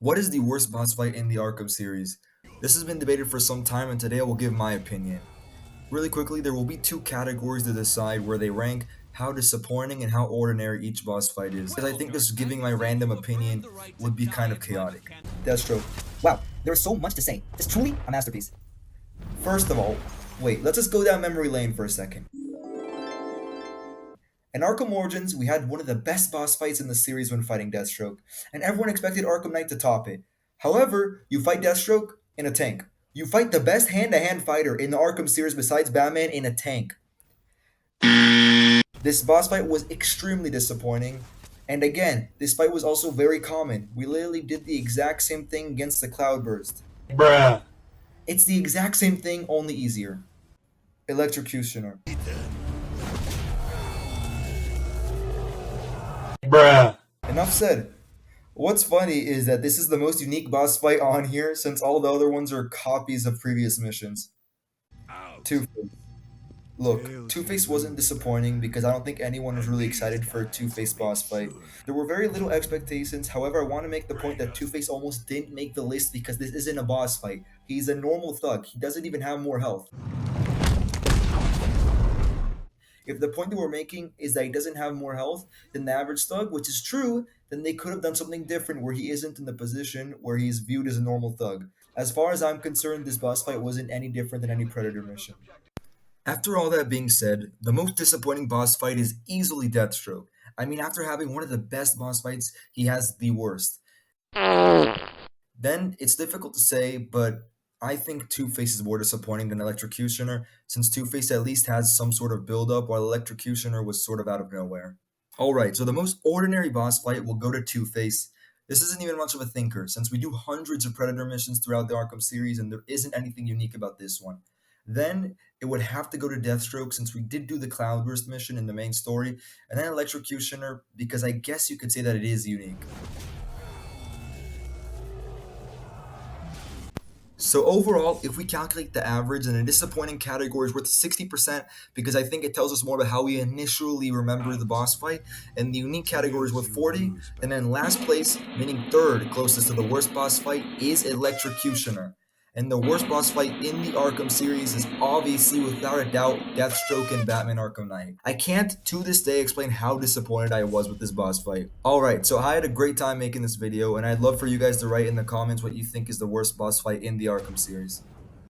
What is the worst boss fight in the Arkham series? This has been debated for some time, and today I will give my opinion. Really quickly, there will be two categories to decide where they rank how disappointing and how ordinary each boss fight is, because I think just giving my random opinion would be kind of chaotic. Deathstroke. Wow, there's so much to say. It's truly a masterpiece. First of all, wait, let's just go down memory lane for a second. In Arkham Origins, we had one of the best boss fights in the series when fighting Deathstroke, and everyone expected Arkham Knight to top it. However, you fight Deathstroke in a tank. You fight the best hand-to-hand fighter in the Arkham series besides Batman in a tank. This boss fight was extremely disappointing, and again, this fight was also very common. We literally did the exact same thing against the Cloudburst. Bruh. It's the exact same thing, only easier. Electrocutioner. Bruh. Enough said. What's funny is that this is the most unique boss fight on here since all the other ones are copies of previous missions. Two-Face. Look, Two-Face wasn't disappointing because I don't think anyone was really excited for a Two-Face boss fight. There were very little expectations, however I want to make the point that Two-Face almost didn't make the list because this isn't a boss fight. He's a normal thug, he doesn't even have more health. If the point that we're making is that he doesn't have more health than the average thug, which is true, then they could have done something different where he isn't in the position where he's viewed as a normal thug. As far as I'm concerned, this boss fight wasn't any different than any Predator mission. After all that being said, the most disappointing boss fight is easily Deathstroke. I mean, after having one of the best boss fights, he has the worst. Then, it's difficult to say, but I think Two-Face is more disappointing than Electrocutioner, since Two-Face at least has some sort of build-up, while Electrocutioner was sort of out of nowhere. Alright, so the most ordinary boss fight will go to Two-Face. This isn't even much of a thinker, since we do hundreds of Predator missions throughout the Arkham series, and there isn't anything unique about this one. Then, it would have to go to Deathstroke, since we did do the Cloudburst mission in the main story, and then Electrocutioner, because I guess you could say that it is unique. So overall, if we calculate the average, then a disappointing category is worth 60% because I think it tells us more about how we initially remember the boss fight, and the unique category is worth 40, and then last place, meaning third closest to the worst boss fight, is Electrocutioner. And the worst boss fight in the Arkham series is obviously, without a doubt, Deathstroke and Batman Arkham Knight. I can't, to this day, explain how disappointed I was with this boss fight. Alright, so I had a great time making this video, and I'd love for you guys to write in the comments what you think is the worst boss fight in the Arkham series.